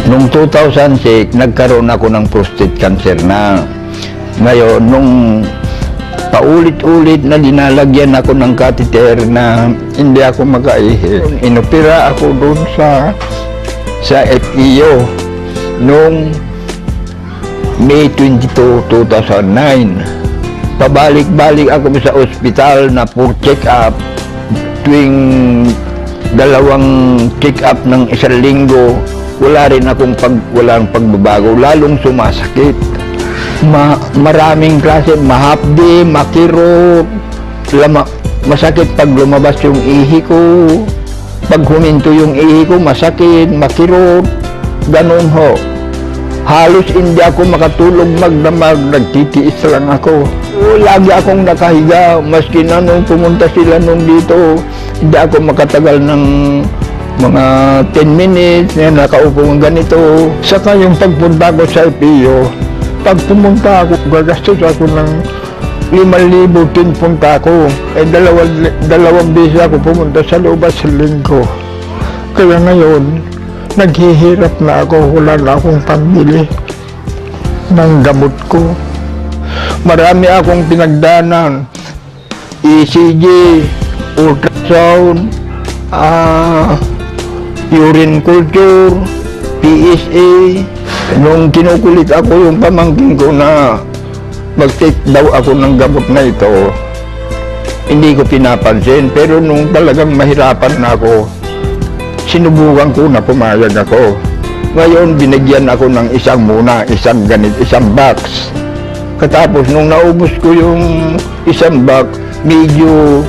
Noong 2006, nagkaroon ako ng prostate cancer na. Ngayon, nung paulit-ulit na dinalagyan ako ng catheter na hindi ako makaihi. Inopera ako doon sa FEO noong May 22, 2009. Pabalik-balik ako sa ospital na for check-up. Tuwing dalawang check-up ng isang linggo, wala rin akong walang pagbabago, lalong sumasakit. Maraming klase, mahapdi, makirot, masakit pag lumabas yung ihi ko, pag huminto yung ihi ko, masakit, makirot, ganun ho. Halos hindi ako makatulog magdamag, nagtitiis lang ako. Lagi akong nakahiga, maski na nung pumunta sila nung dito, hindi ako makatagal ng mga 10 minutes na nakaupo ng ganito. Saka yung pagpunta ko sa FEO, pag pumunta ako, gagastos ako ng 5,000 punta ako. Dalawang beses ako pumunta sa loob sa linggo. Kaya ngayon, naghihirap na ako, wala na akong pambili ng gamot ko. Marami akong pinagdanan, ECG, ultrasound, urine culture, PSA. Nung kinukulit ako yung pamangkin ko na mag-take daw ako ng gamot na ito, hindi ko pinapansin. Pero nung talagang mahirapan na ako, sinubukan ko na pumayag ako. Ngayon, binigyan ako ng isang box. Katapos, nung naubos ko yung isang box, medyo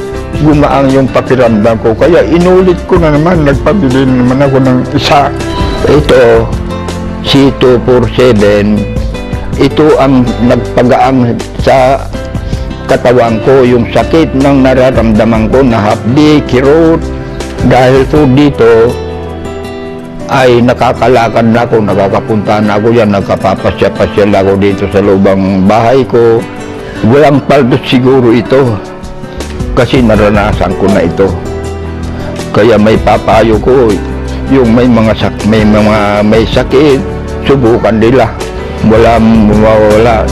gumaang yung pakiramdam ko. Kaya inulit ko na naman, nagpabili naman ako ng isa. Ito, C247, ito ang nagpagaang sa katawan ko, yung sakit ng nararamdaman ko na hapdi, kirot. Dahil po dito ay nakakalakad na ako, nakakapunta na ako yan, nakapapasya-pasya ako dito sa lubang bahay ko. Walang paldos siguro ito kasi naranasan ko na ito. Kaya may papayo ko, yung may sakit, subukan nila. Wala mawawala.